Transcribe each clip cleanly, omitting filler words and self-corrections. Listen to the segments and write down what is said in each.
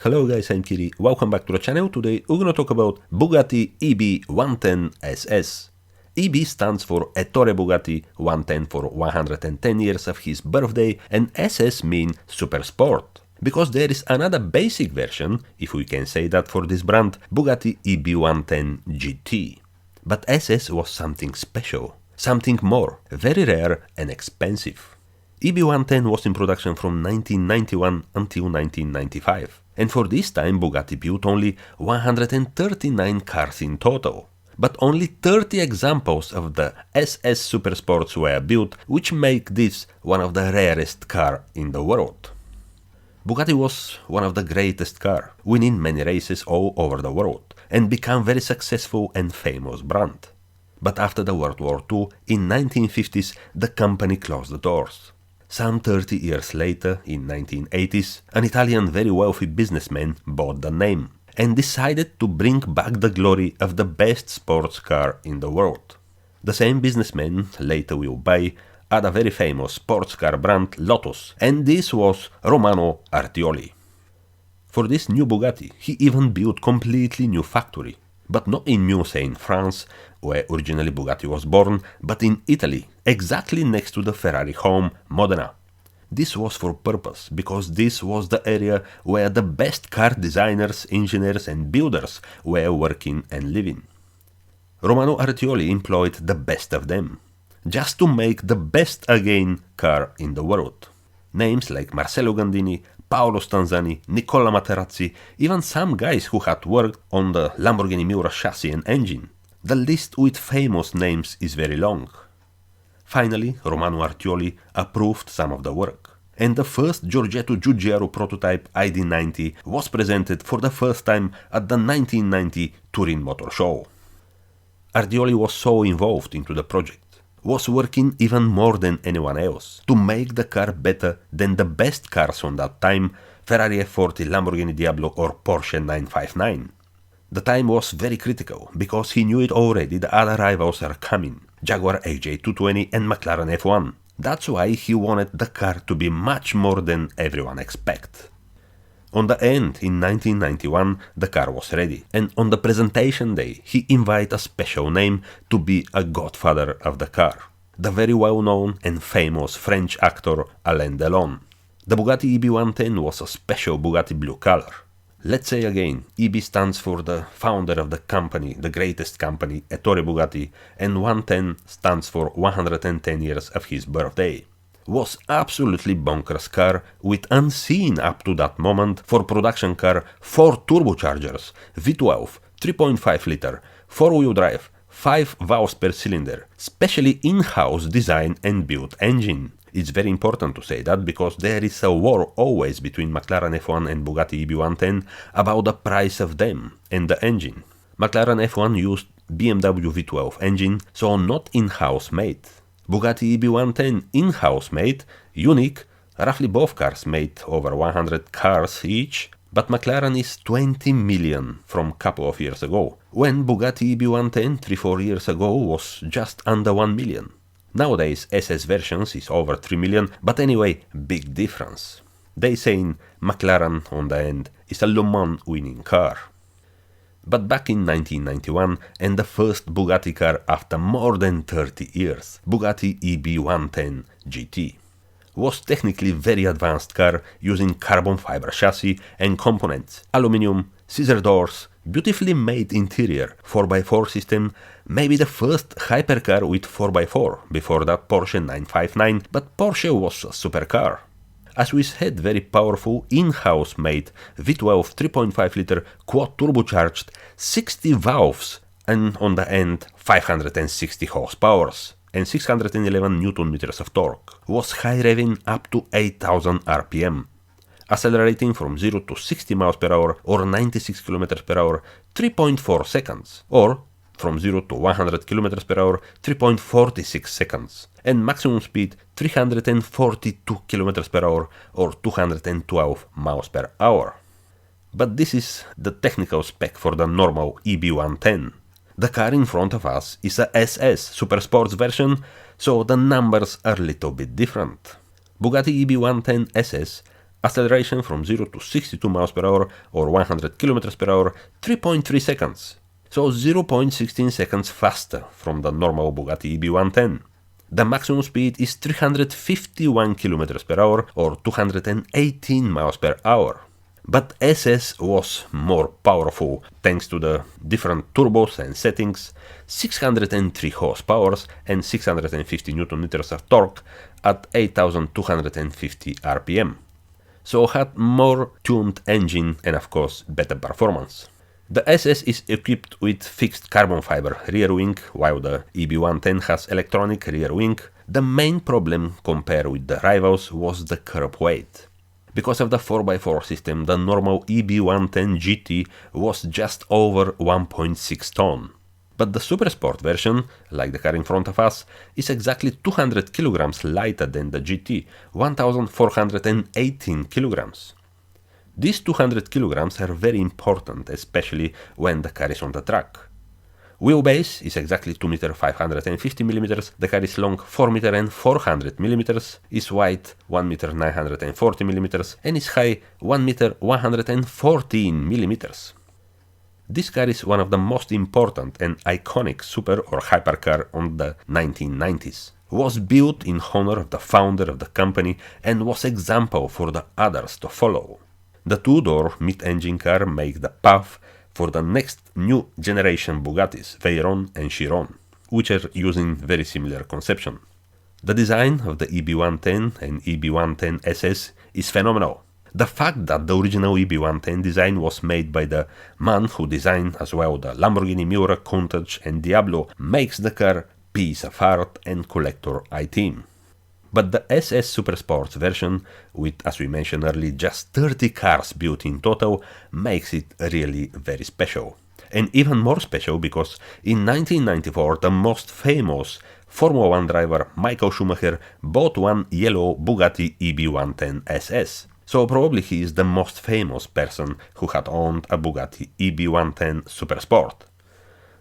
Hello guys, I'm Kiri, welcome back to the channel. Today we're gonna talk about Bugatti EB 110 SS. EB stands for Ettore Bugatti, 110 for 110 years of his birthday, and SS mean Super Sport. Because there is another basic version, if we can say that for this brand, Bugatti EB 110 GT. But SS was something special, something more, very rare and expensive. EB 110 was in production from 1991 until 1995. And for this time Bugatti built only 139 cars in total. But only 30 examples of the SS Supersports were built, which make this one of the rarest cars in the world. Bugatti was one of the greatest cars, winning many races all over the world, and became very successful and famous brand. But after the World War II, in 1950s, the company closed the doors. Some 30 years later, in 1980s, an Italian very wealthy businessman bought the name and decided to bring back the glory of the best sports car in the world. The same businessman later will buy other very famous sports car brand Lotus, and this was Romano Artioli. For this new Bugatti, he even built completely new factory, but not in Mulsanne in France, where originally Bugatti was born, but in Italy, exactly next to the Ferrari home, Modena. This was for purpose, because this was the area where the best car designers, engineers and builders were working and living. Romano Artioli employed the best of them, just to make the best again car in the world. Names like Marcello Gandini, Paolo Stanzani, Nicola Materazzi, even some guys who had worked on the Lamborghini Miura chassis and engine. The list with famous names is very long. Finally, Romano Artioli approved some of the work, and the first Giorgetto Giugiaro prototype ID90 was presented for the first time at the 1990 Turin Motor Show. Artioli was so involved into the project, was working even more than anyone else to make the car better than the best cars on that time, Ferrari F40, Lamborghini Diablo or Porsche 959. The time was very critical, because he knew it already, the other rivals are coming, Jaguar AJ220 and McLaren F1. That's why he wanted the car to be much more than everyone expect. On the end, in 1991, the car was ready, and on the presentation day, he invited a special name to be a godfather of the car, the very well-known and famous French actor Alain Delon. The Bugatti EB 110 was a special Bugatti blue color. Let's say again, EB stands for the founder of the company, the greatest company, Ettore Bugatti, and 110 stands for 110 years of his birthday. Was absolutely bonkers car with unseen up to that moment for production car 4 turbochargers, V12, 3.5 liter, 4-wheel drive, 5 valves per cylinder, specially in-house designed and built engine. It's very important to say that, because there is a war always between McLaren F1 and Bugatti EB 110 about the price of them and the engine. McLaren F1 used BMW V12 engine, so not in-house made. Bugatti EB 110 in-house made, unique, roughly both cars made over 100 cars each, but McLaren is 20 million from couple of years ago, when Bugatti EB 110 3-4 years ago was just under 1 million. Nowadays SS versions is over 3 million, but anyway, big difference. They saying McLaren on the end is a Le Mans winning car. But back in 1991, and the first Bugatti car after more than 30 years, Bugatti EB 110 GT. Was technically very advanced car using carbon fiber chassis and components, aluminium, scissor doors, beautifully made interior, 4x4 system, maybe the first hypercar with 4x4, before that Porsche 959, but Porsche was a supercar. As we said, very powerful in-house made V12 3.5 liter quad turbocharged, 60 valves, and on the end 560 horsepower and 611 Newton meters of torque. Was high revving up to 8000 RPM. Accelerating from 0 to 60 miles per hour or 96 km per hour 3.4 seconds, or from 0 to 100 km per hour 3.46 seconds, and maximum speed 342 km per hour or 212 miles per hour. But this is the technical spec for the normal EB 110. The car in front of us is a SS Super Sports version, so the numbers are a little bit different. Bugatti EB 110 SS Acceleration from 0 to 62 miles per hour or 100 kilometers per hour, 3.3 seconds. So 0.16 seconds faster from the normal Bugatti EB110. The maximum speed is 351 kilometers per hour or 218 miles per hour. But SS was more powerful thanks to the different turbos and settings, 603 horsepower and 650 Nm of torque at 8250 RPM. So had more tuned engine and of course better performance. The SS is equipped with fixed carbon fiber rear wing, while the EB110 has electronic rear wing. The main problem compared with the rivals was the curb weight. Because of the 4x4 system, the normal EB110 GT was just over 1.6 ton. But the Supersport version, like the car in front of us, is exactly 200 kilograms lighter than the GT, 1418 kilograms. These 200 kilograms are very important, especially when the car is on the track. Wheelbase is exactly 2 meter 550 mm, the car is long 4 meter and 400 mm, is wide 1 meter 940 mm, and is high 1 meter 114 mm. This car is one of the most important and iconic super or hypercar on the 1990s. Was built in honor of the founder of the company and was example for the others to follow. The two-door mid-engine car makes the path for the next new generation Bugattis, Veyron and Chiron, which are using very similar conception. The design of the EB110 and EB110 SS is phenomenal. The fact that the original EB110 design was made by the man who designed as well the Lamborghini Miura, Countach and Diablo makes the car piece of art and collector item. But the SS Supersports version, with, as we mentioned earlier, just 30 cars built in total, makes it really very special. And even more special because in 1994 the most famous Formula 1 driver Michael Schumacher bought one yellow Bugatti EB110 SS. So probably he is the most famous person who had owned a Bugatti EB110 Supersport.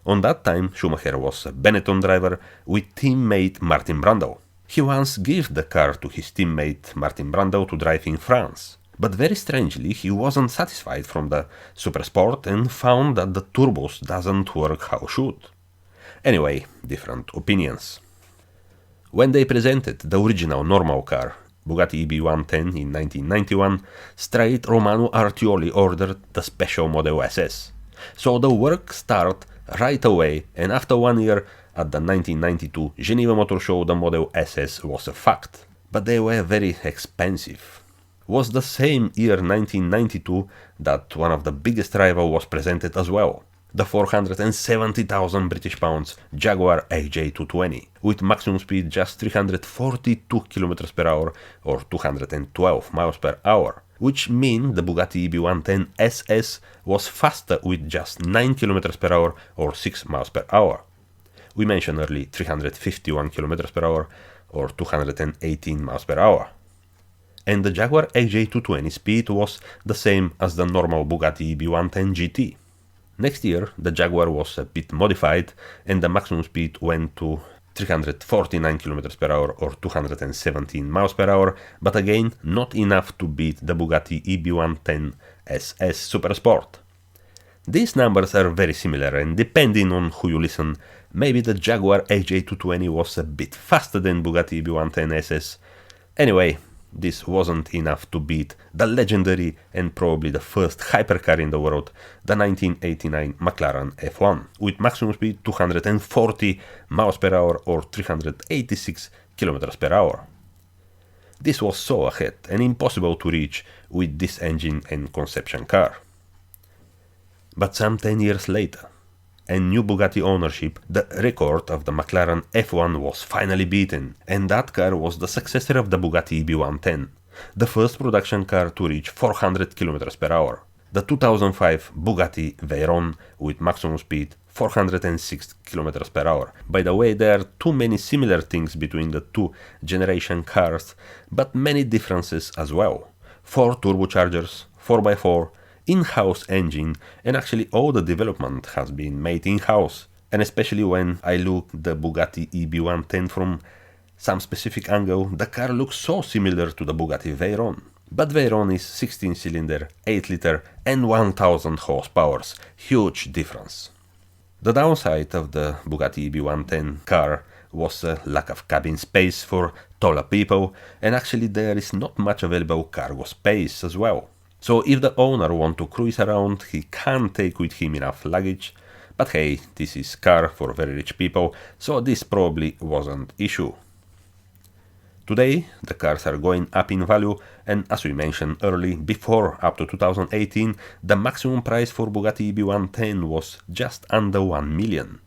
On that time Schumacher was a Benetton driver with teammate Martin Brundle. He once gave the car to his teammate Martin Brundle to drive in France. But very strangely, he wasn't satisfied from the Supersport and found that the turbos doesn't work how should. Anyway, different opinions. When they presented the original normal car, Bugatti EB110 in 1991, straight Romano Artioli ordered the special model SS. So the work started right away, and after 1 year, at the 1992 Geneva Motor Show, the model SS was a fact, but they were very expensive. Was the same year 1992 that one of the biggest rival was presented as well, the 470,000 British pounds Jaguar XJ220, with maximum speed just 342 km per hour or 212 miles per hour, which mean the Bugatti EB110 SS was faster with just 9 km per hour or 6 miles per hour. We mentioned earlier 351 km per hour or 218 miles per hour. And the Jaguar XJ220 speed was the same as the normal Bugatti EB110 GT. Next year, the Jaguar was a bit modified and the maximum speed went to 349 km per hour or 217 miles per hour, but again, not enough to beat the Bugatti EB110 SS Supersport. These numbers are very similar, and depending on who you listen, maybe the Jaguar XJ220 was a bit faster than Bugatti EB110 SS. Anyway, this wasn't enough to beat the legendary and probably the first hypercar in the world, the 1989 McLaren F1, with maximum speed 240 miles per hour or 386 kilometers per hour. This was so ahead and impossible to reach with this engine and conception car. But some 10 years later, and new Bugatti ownership, the record of the McLaren F1 was finally beaten, and that car was the successor of the Bugatti EB110, the first production car to reach 400 km per hour, the 2005 Bugatti Veyron with maximum speed 406 km per hour. By the way, there are too many similar things between the two generation cars, but many differences as well. 4 turbochargers, 4x4, in-house engine, and actually all the development has been made in-house. And especially when I look the Bugatti EB110 from some specific angle, the car looks so similar to the Bugatti Veyron. but Veyron is 16-cylinder, 8-liter and 1000 horsepower, huge difference. The downside of the Bugatti EB110 car was a lack of cabin space for taller people, and actually there is not much available cargo space as well. So if the owner wants to cruise around, he can't take with him enough luggage, but hey, this is car for very rich people, so this probably wasn't issue. Today, the cars are going up in value, and as we mentioned early, before up to 2018, the maximum price for Bugatti EB110 was just under 1 million.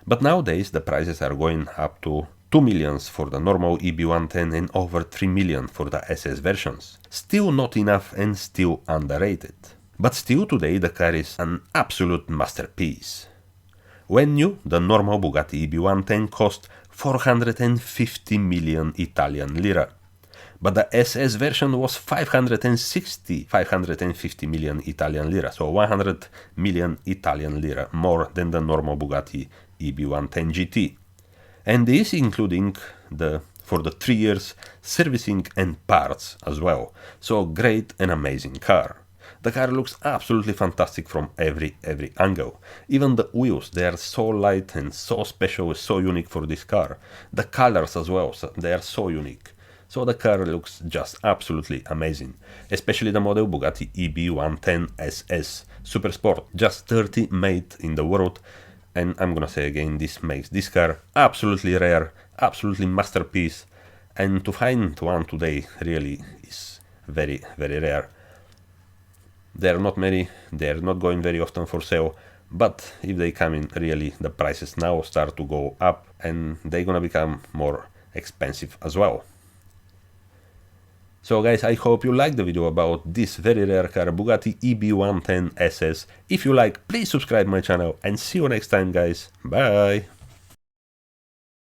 But nowadays, the prices are going up to 2 millions for the normal EB110 and over 3 million for the SS versions. Still not enough and still underrated. But still today, the car is an absolute masterpiece. When new, the normal Bugatti EB110 cost 450 million Italian lira. But the SS version was 550 million Italian lira, so 100 million Italian lira more than the normal Bugatti EB110 GT. And this including for the 3 years servicing and parts as well. So great and amazing car. The car looks absolutely fantastic from every angle. Even the wheels, they are so light and so special, so unique for this car. The colors as well, so they are so unique. So the car looks just absolutely amazing. Especially the model Bugatti EB110 SS Super Sport, just 30 made in the world. And I'm gonna say again, this makes this car absolutely rare, absolutely masterpiece. And to find one today really is very rare. There are not many, they are not going very often for sale, but if they come in, really the prices now start to go up and they're gonna become more expensive as well. So guys, I hope you liked the video about this very rare car, Bugatti EB110 SS. If you like, please subscribe my channel and see you next time guys. Bye!